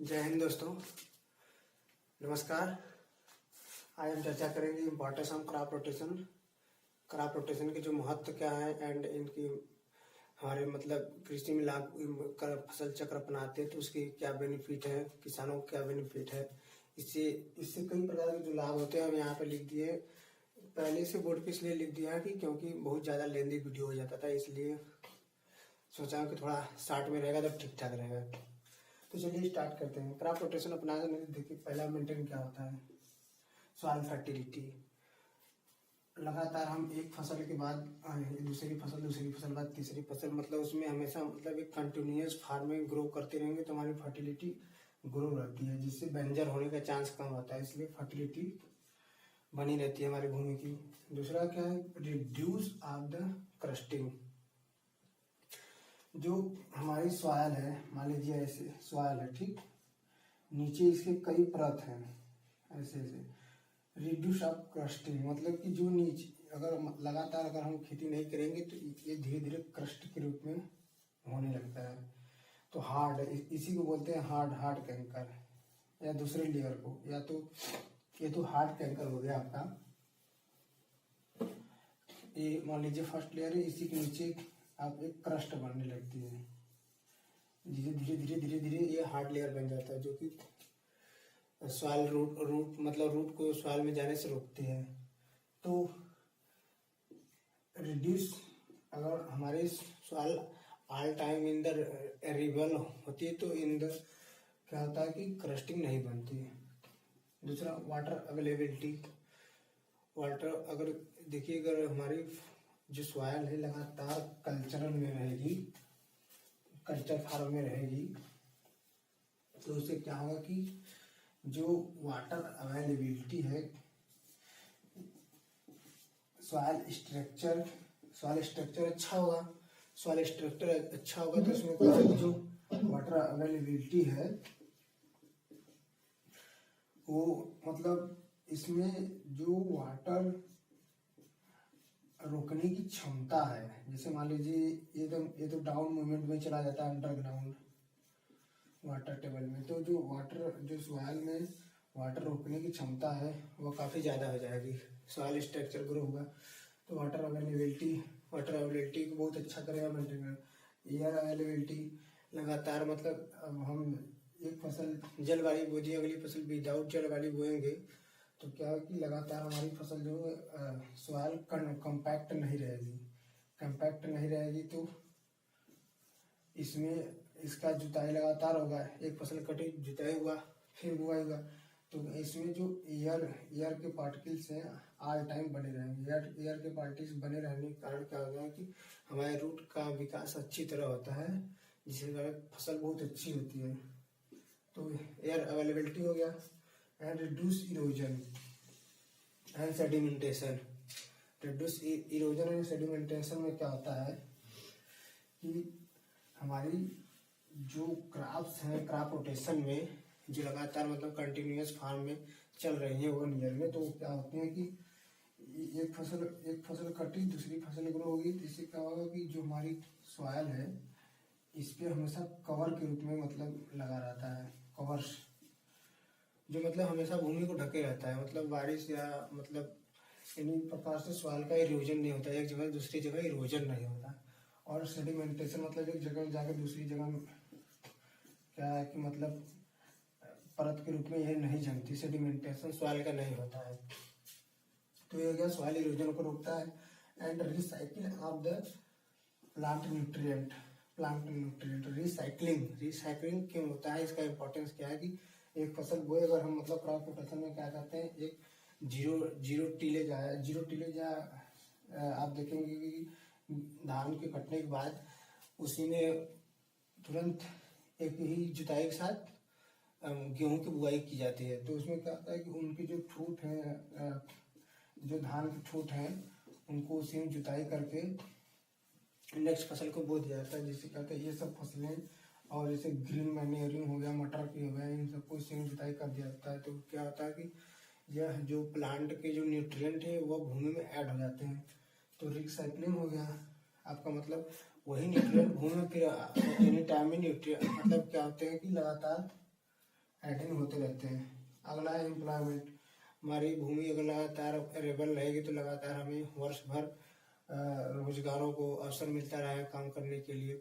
जय हिंद दोस्तों, नमस्कार। आज हम चर्चा करेंगे इम्पोर्टेंस ऑफ क्रॉप रोटेशन के जो महत्व क्या है एंड इनकी हमारे मतलब कृषि में लाभ फसल चक्र अपनाते हैं तो उसके क्या बेनिफिट है, किसानों को क्या बेनिफिट है। इससे इससे कई प्रकार के जो लाभ होते हैं हम यहाँ पे लिख दिए। पहले से बोर्ड पे इसलिए लिख दिया कि क्योंकि बहुत ज़्यादा लेंदी वीडियो हो जाता था, इसलिए सोचा कि थोड़ा शॉर्ट में रहेगा तो ठीक ठाक रहेगा। तो चलिए स्टार्ट करते हैं। क्रॉप रोटेशन अपनाने में देखिए पहला मेंटेन क्या होता है, सॉइल फर्टिलिटी। लगातार हम एक फसल के बाद दूसरी फसल बाद तीसरी फसल, मतलब उसमें हमेशा मतलब एक कंटिन्यूअस फार्मिंग ग्रो करते रहेंगे तो हमारी फर्टिलिटी ग्रो रहती है, जिससे बंजर होने का चांस कम होता है, इसलिए फर्टिलिटी बनी रहती है हमारी भूमि की। दूसरा क्या है, रिड्यूस ऑफ द क्रस्टिंग। जो हमारी सॉइल है, मान लीजिए ऐसे सॉइल है, ठीक, नीचे इसके कई परत हैं ऐसे ऐसे। रिड्यूस ऑफ क्रस्टिंग मतलब कि जो नीचे अगर लगातार अगर हम खेती नहीं करेंगे तो ये धीरे धीरे क्रस्ट के रूप में होने लगता है। तो हार्ड, इसी को बोलते हैं हार्ड कैंकर, या दूसरे लेयर को, या तो ये तो हार्ड कैंकर हो गया आपका। ये मान लीजिए फर्स्ट लेयर है, इसी के नीचे आप एक क्रस्ट बनने लगती है, धीरे धीरे धीरे धीरे धीरे ये हार्ड लेयर बन जाता है, जो कि सॉइल रूट मतलब रूट को सॉइल में जाने से रोकती है। तो रिड्यूस, अगर हमारे soil all time in the arable होती है तो इन द क्या होता है कि क्रस्टिंग नहीं बनती है। दूसरा वाटर अवेलेबिलिटी। वाटर अगर देखिए, अगर हमारी जो सॉइल है लगातार कल्चरल में रहेगी, कल्चर फार्म में रहेगी, तो उससे क्या होगा कि जो वाटर अवेलेबिलिटी है, सॉइल स्ट्रक्चर अच्छा होगा। सॉइल स्ट्रक्चर अच्छा होगा तो उसमें क्या है, जो वाटर अवेलेबिलिटी है वो मतलब इसमें जो वाटर रोकने की क्षमता है, जैसे मान लीजिए ये तो डाउन मूवमेंट में चला जाता है अंडरग्राउंड वाटर टेबल में, तो जो वाटर जो सॉइल में वाटर रोकने की क्षमता है वो काफ़ी ज़्यादा हो जाएगी। सॉइल स्ट्रक्चर ग्रो होगा तो वाटर अवेलेबिलिटी को बहुत अच्छा करेगा मेंटेन करेगा। एयर अवेलेबिलिटी, लगातार मतलब अब हम एक फसल जल वाली बो दी, अगली फसल विदाउट जल वाली बोएंगे तो क्या है कि लगातार हमारी फसल जो सॉइल कंपैक्ट नहीं रहेगी तो इसमें इसका जुताई लगातार होगा। एक फसल कटी, जुताई हुआ, फिर बुआई हुआ, तो इसमें जो एयर के पार्टिकल्स हैं ऑल टाइम बने रहेंगे। एयर के पार्टिकल्स बने रहने के कारण क्या होगा कि हमारे रूट का विकास अच्छी तरह होता है, जिसके कारण फसल बहुत अच्छी होती है। तो एयर अवेलेबिलिटी हो गया। And reduce erosion and sedimentation. Reduce erosion and sedimentation में क्या होता है कि हमारी जो क्रॉप्स हैं क्रॉप रोटेशन में जो लगातार मतलब कंटिन्यूअस फार्म में चल रही है 1 ईयर में, तो क्या होते हैं कि एक फसल कटी, दूसरी फसल ग्रो होगी, तो इससे क्या होगा कि जो हमारी सॉइल है इस पे हमेशा कवर के रूप में मतलब लगा रहता है। कवर्स जो मतलब हमेशा भूमि को ढके रहता है, मतलब बारिश या मतलब इन्हीं प्रकार से सॉइल का इरोजन नहीं होता, एक जगह दूसरी जगह इरोजन नहीं होता। और सेडिमेंटेशन मतलब एक जगह जाकर दूसरी जगह क्या है कि मतलब परत के रूप में यह नहीं जमती, सेडिमेंटेशन सॉइल का नहीं होता है। तो ये क्या सॉइल इरोजन को रोकता है। And recycle of the plant nutrient recycling क्यों होता है, इसका इंपॉर्टेंस क्या है कि एक फसल बोए अगर हम मतलब क्रॉप रोटेशन में क्या करते हैं, एक जीरो टिलेज आप देखेंगे कि धान के कटने के बाद उसी में तुरंत एक ही जुताई के साथ गेहूं की बुआई की जाती है। तो उसमें क्या होता है कि उनके जो ठूठ हैं, जो धान के ठूठ हैं, उनको उसी में जुताई करके नेक्स्ट फसल को बो दिया जाता है, जिससे क्या होता है ये सब फसलें और जैसे ग्रीन मैन्योरिंग हो गया, मटर की हो गया, इन सबको इसी में जुताई कर दिया जाता है। तो क्या होता है कि यह जो प्लांट के जो न्यूट्रिएंट है वो भूमि में ऐड हो जाते हैं। तो रिसाइकलिंग हो गया आपका, मतलब वही न्यूट्रिएंट भूमि में फिर एनी टाइम में न्यूट्रिएंट मतलब क्या होते हैं कि लगातार एडिंग होते रहते हैं। अगला है एम्प्लॉयमेंट। हमारी भूमि अगर लगातार अरेबल रहेगी तो लगातार हमें वर्ष भर रोजगारों को अवसर मिलता रहेगा काम करने के लिए।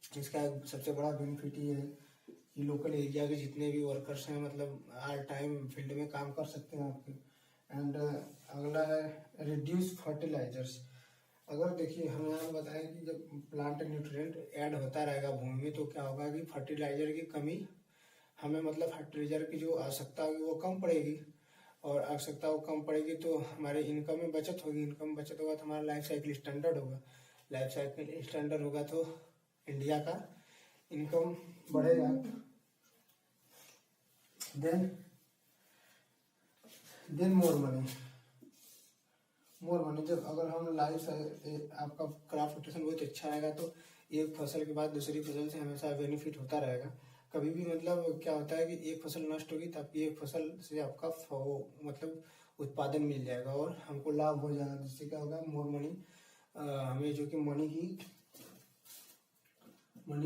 इसका सबसे बड़ा बेनिफिट ये है कि लोकल एरिया के जितने भी वर्कर्स हैं मतलब ऑल टाइम फील्ड में काम कर सकते हैं आपके। एंड अगला है रिड्यूस फर्टिलाइजर्स। अगर देखिए हम यहाँ बताएं कि जब प्लांट न्यूट्रिएंट ऐड होता रहेगा भूमि में तो क्या होगा कि फर्टिलाइजर की कमी हमें मतलब फर्टिलाइजर की जो आवश्यकता होगी वो कम पड़ेगी, और आवश्यकता वो कम पड़ेगी तो हमारे इनकम में बचत होगी। इनकम में बचत होगा तो हमारा लाइफ साइकिल स्टैंडर्ड होगा। लाइफ साइकिल स्टैंडर्ड होगा तो इंडिया का इनकम बढ़ेगा। देन मोर मनी जब अगर हम लाइफ आपका क्रॉप रोटेशन बहुत अच्छा रहेगा तो एक फसल के बाद दूसरी फसल से हमेशा बेनिफिट होता रहेगा। कभी भी मतलब क्या होता है कि एक फसल नष्ट होगी तो आपकी एक फसल से आपका मतलब उत्पादन मिल जाएगा और हमको लाभ हो जाएगा, जिससे क्या होगा मोर मनी हमें जो कि मनी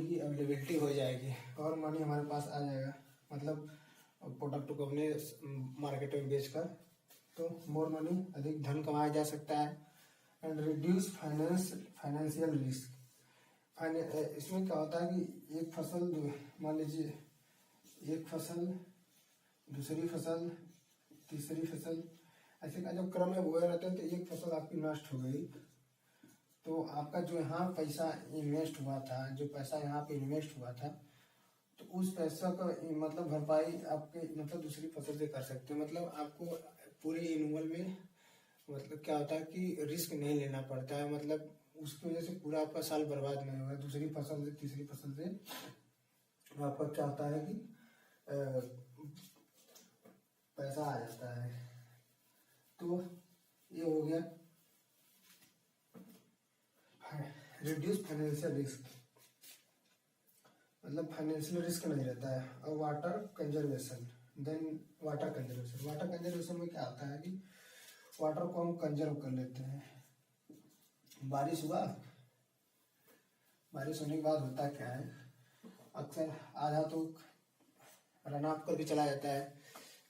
की अवेलेबिलिटी हो जाएगी और मनी हमारे पास आ जाएगा, मतलब प्रोडक्ट को अपने मार्केट में बेचकर तो मोर मनी अधिक धन कमाया जा सकता है। And reduce financial risk. इसमें क्या होता है कि एक फसल मान लीजिए एक फसल दूसरी फसल तीसरी फसल ऐसे का जब क्रम में बोए रहते हैं तो एक फसल आपकी नष्ट हो गई तो आपका जो यहाँ पैसा इन्वेस्ट हुआ था, जो पैसा यहाँ पे इन्वेस्ट हुआ था तो उस पैसा का मतलब भरपाई आपके मतलब दूसरी फसल से कर सकते हैं। मतलब आपको पूरे एनुअल में मतलब क्या होता है कि रिस्क नहीं लेना पड़ता है, मतलब उसकी वजह से पूरा आपका साल बर्बाद नहीं होगा। दूसरी फसल से तीसरी फसल से आपका क्या होता है कि पैसा आ जाता है। तो ये हो गया रिड्यूस फाइनेंशियल रिस्क, मतलब फाइनेंशियल रिस्क नहीं रहता है। और वाटर कंजर्वेशन। वाटर कंजर्वेशन में क्या होता है कि वाटर को हम कंजर्व कर लेते हैं। बारिश होने के बाद होता क्या है, अक्सर आधा तो रन ऑफ करके चला जाता है,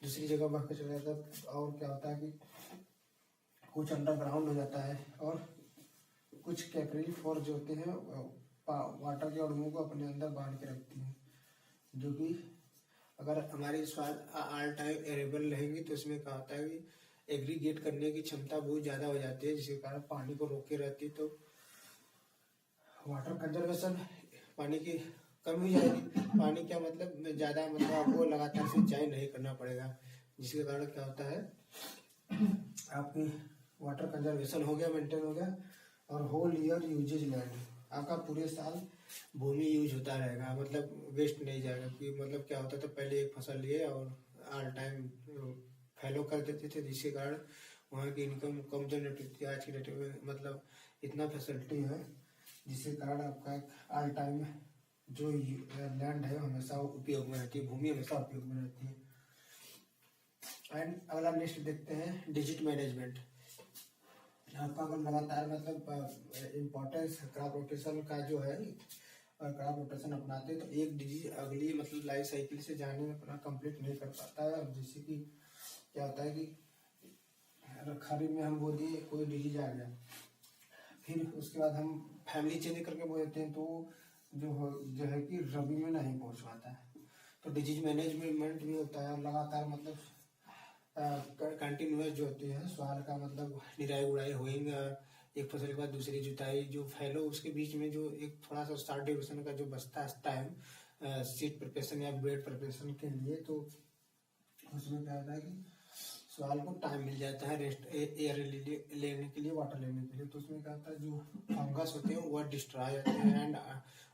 दूसरी जगह बह के चला जाता है, और क्या होता है कि कुछ अंडरग्राउंड हो जाता है और कुछ कैपिलरी फोर्स जो होते हैं वाटर के अणुओं को अपने अंदर बांध के रखती हैं, जो कि अगर हमारी स्वाद ऑल टाइम एरेबल रहेंगी तो इसमें क्या होता है कि एग्रीगेट करने की क्षमता बहुत ज़्यादा हो जाती है, जिसके कारण पानी को रोके रहती है। तो वाटर कंजर्वेशन, पानी की कमी हो जाएगी। पानी क्या मतलब ज़्यादा मतलब आपको लगातार सिंचाई नहीं करना पड़ेगा, जिसके कारण क्या होता है आपकी वाटर कंजर्वेशन हो गया, मेंटेन हो गया। और होल ईयर यूजेज लैंड, आपका पूरे साल भूमि यूज होता रहेगा, मतलब वेस्ट नहीं जाएगा। कि मतलब क्या होता था पहले एक फसल लिए और ऑल टाइम फैलो कर देते थे, जिसके कारण वहाँ की इनकम कम जनरेट होती है। आज की डेट में मतलब इतना फैसिलिटी है जिसके कारण आपका ऑल टाइम जो लैंड है हमेशा उपयोग में रहती है, भूमि हमेशा उपयोग में रहती है। एंड अगला नेक्स्ट देखते हैं डिजिट मैनेजमेंट। आपका अगर लगातार मतलब इम्पोर्टेंस क्रॉप रोटेशन का जो है और क्रॉप रोटेशन अपनाते हैं तो एक डिजीज अगली मतलब लाइफ साइकिल से जाने में अपना कंप्लीट नहीं कर पाता है। और जैसे कि क्या होता है कि खरीफ में हम बो दिए, कोई डिजीज आ गया, फिर उसके बाद हम फैमिली चेंज करके बो देते हैं तो जो है कि रबी में नहीं पहुंच पाता है। तो डिजीज मैनेजमेंट भी होता है। लगातार मतलब कंटिन्यूस जो होती है सवाल का मतलब निराई गुड़ाई होएंगे, एक फसल के बाद दूसरी जुताई, जो फैलो उसके बीच में जो एक थोड़ा सा स्टार्ट ड्यूरेशन का जो बचता है टाइम सीड प्रिपरेशन या बेड प्रिपरेशन के लिए, तो उसमें क्या होता है कि सवाल को टाइम मिल जाता है रेस्ट एयर लेने के लिए, वाटर लेने के लिए। तो उसमें क्या होता है जो फंगस होते हैं वह डिस्ट्रॉय होते हैं एंड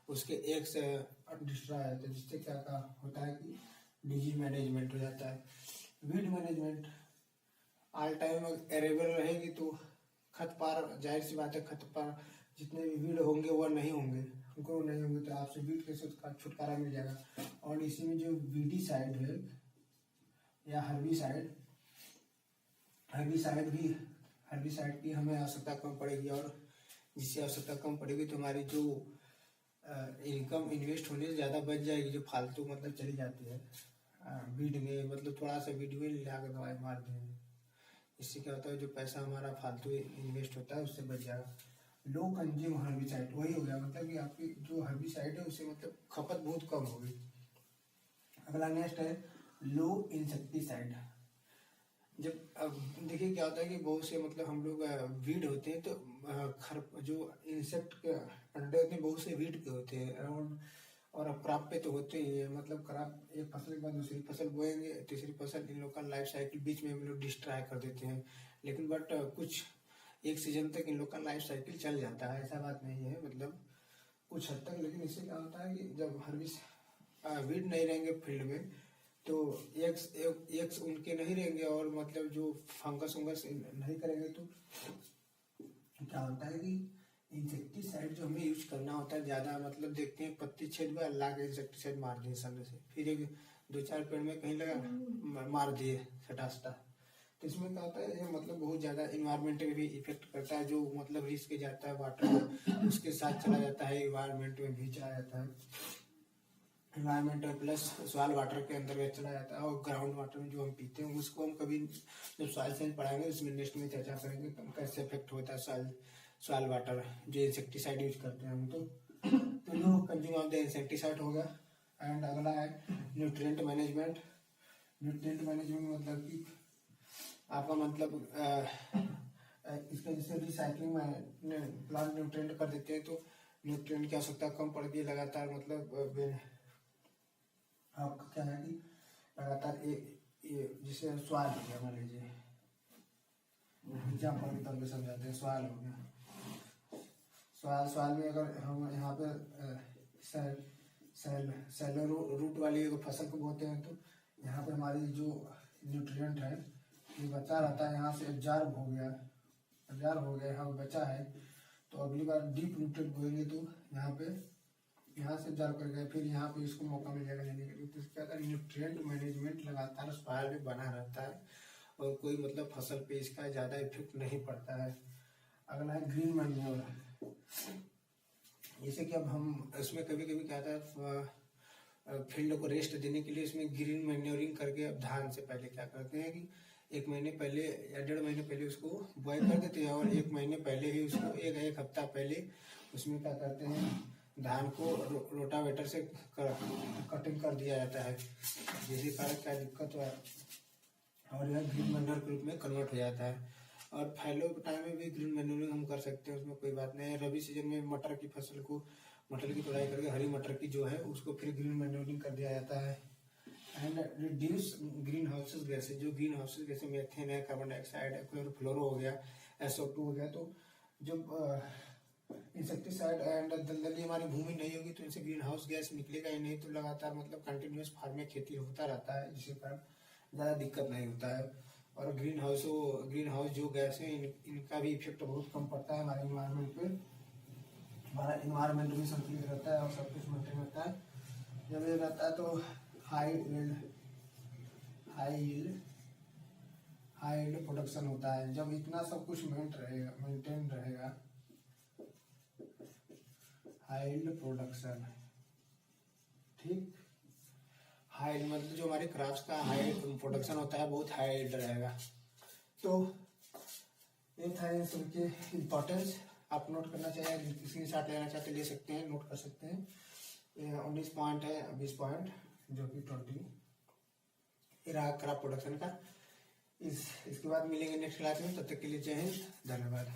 उसके एग्स डिस्ट्रॉय होते हैं, जिससे क्या होता है कि डिजीज मैनेजमेंट हो जाता है। Weed management, all time arable रहेगी तो खतपार, जाहिर सी बात है खतपार जितने भी वीड होंगे वह नहीं होंगे, तो आपसे वीड के छुटकारा मिल जाएगा। और इसी में जो वीडीसाइड है या हर्बिसाइड की हमें आवश्यकता कम पड़ेगी, और जिससे आवश्यकता कम पड़ेगी तो हमारी जो इनकम इन्वेस्ट होने से ज़्यादा बच जाएगी, जो फालतू मतलब चली जाती है। वीड में, मतलब थोड़ा सा वीड में ला के दवाई मार देंगे। इससे क्या होता है, जो पैसा हमारा फालतू इन्वेस्ट होता है उससे बच जाएगा। लो कंज्यूम हर्बिसाइड, वही हो गया, मतलब कि आपकी जो हर्बिसाइड है उससे मतलब खपत बहुत कम होगी। अगला नेक्स्ट है लो इंसेक्टिसाइड। जब अब देखिए क्या होता है कि बहुत से मतलब हम लोग वीड होते हैं, तो खर जो इंसेक्ट के अंडे होते हैं बहुत से वीड के होते हैं अराउंड, और अब क्रॉप पे तो होते ही है, मतलब क्रॉप एक फसल के बाद दूसरी फसल बोएंगे, तीसरी फसल, इन लोग का लाइफ साइकिल बीच में हम लोग डिस्ट्रॉय कर देते हैं। लेकिन बट कुछ एक सीजन तक इन लोग का लाइफ साइकिल चल जाता है, ऐसा बात नहीं है, मतलब कुछ हद तक। लेकिन इससे क्या होता है कि जब वीड नहीं रहेंगे फील्ड में, तो एक्स उनके नहीं रहेंगे, और मतलब जो फंगस वंगस नहीं करेंगे, तो क्या होता है कि इंसेक्टिसाइड जो हमें यूज करना होता है ज्यादा, मतलब देखते हैं पत्ती छेद में ला के इंसेक्टिसाइड मार दिए सामने से, फिर एक 2-4 पेड़ में कहीं लगा मार दिए सटासटा। तो इसमें क्या होता है, ये मतलब बहुत ज्यादा इन्वायरमेंट में भी इफेक्ट करता है, जो मतलब रिस्क जाता है वाटर उसके साथ चला जाता है, इन्वायरमेंट में भी चला जाता है, इन्वायरमेंट में प्लस सॉइल वाटर के अंदर में चला जाता है, और ग्राउंड वाटर में जो हम पीते हैं उसको हम कभी जब सॉइल साइंस पढ़ाएंगे उसमें नेक्स्ट में चर्चा करेंगे कैसे इफेक्ट होता है सॉइल वाटर जो इंसेक्टिसाइड यूज करते हैं हम। तो लो कंज्यूम ऑफ द इंसेक्टिसाइड हो गया। एंड अगला है न्यूट्रिएंट मैनेजमेंट। न्यूट्रिएंट मैनेजमेंट मतलब कि आपका मतलब इसका जैसे रिसाइकलिंग में प्लांट न्यूट्रिएंट कर देते हैं, तो न्यूट्रिएंट की आवश्यकता कम पड़ती है लगातार, मतलब आपका क्या है कि लगातार ये जैसे सॉइल हो गया, मान लीजिए एग्जाम्पल के तौर पर समझाते हैं, सॉइल हो गया, सॉइल में अगर हम यहाँ पे सैलो रूट वाली फसल को बोते हैं, तो यहाँ पे हमारी जो न्यूट्रिएंट है ये बचा रहता है, यहाँ से एब्जॉर्ब हो गया, यहाँ पे बचा है, तो अगली बार डीप रूटेड बोएंगे तो यहाँ से एब्जॉर्ब कर गए, फिर यहाँ पे इसको मौका मिल जाएगा लेने के लिए। तो क्या होता है, न्यूट्रिएंट मैनेजमेंट लगातार सॉइल में बना रहता है, और कोई मतलब फसल पे इसका ज्यादा इफेक्ट नहीं पड़ता है। अगला है ग्रीन मैन्योर। जैसे कि अब हम इसमें कभी कभी क्या होता है, फील्ड को रेस्ट देने के लिए इसमें ग्रीन मैन्योरिंग करके अब धान से पहले क्या करते हैं कि 1 महीने पहले या 1.5 महीने पहले उसको बुआई कर देते हैं, और 1 महीने पहले ही उसको एक हफ्ता पहले उसमें क्या करते हैं, धान को रोटावेटर से कटिंग कर दिया जाता है, जिसके कारण क्या दिक्कत हुआ, और यह ग्रीन मैन्योर के रूप में कन्वर्ट हो जाता है। और फैलो टाइम में भी ग्रीन मैन्योरिंग हम कर सकते हैं, उसमें कोई बात नहीं है। रबी सीजन में मटर की फसल को, मटर की तुड़ाई करके हरी मटर की जो है उसको फिर ग्रीन मैन्योरिंग कर दिया जाता है। And reduce green houses gases, जो ग्रीन हाउसेज जैसे मीथेन है, कार्बन डाइऑक्साइड है, क्लोरोफ्लोरो हो गया, SO2 हो गया, तो जब इंसेक्टिसाइड एंड दलदली हमारी भूमि नहीं होगी तो इनसे ग्रीन हाउस गैस निकलेगा ही नहीं, तो लगातार मतलब कंटिन्यूस फार्मिंग खेती होता रहता है, जिसके कारण ज़्यादा दिक्कत नहीं होता है। और ग्रीन हाउस जो गैस है इनका भी इफेक्ट बहुत कम पड़ता है हमारे इन्वायरमेंट पे, हमारा इन्वायरमेंट भी संतुलित रहता है और सब कुछ मेंटेन रहता है। जब ये रहता है तो हाई यील्ड प्रोडक्शन होता है, जब इतना सब कुछ मेंटेन रहेगा, हाई यील्ड प्रोडक्शन, ठीक, हाई मतलब जो हमारे क्रॉप्स का हाई प्रोडक्शन होता है बहुत हाई यील्ड रहेगा। तो ये था इन सबके इम्पोर्टेंस, आप नोट करना चाहिए, किसी साथ लेना चाहते ले सकते हैं, नोट कर सकते हैं। 19 पॉइंट है, 20 पॉइंट जो कि 20 रहा क्रॉप प्रोडक्शन का। इसके बाद मिलेंगे नेक्स्ट क्लास में, तब तक के लिए जय हिंद, धन्यवाद।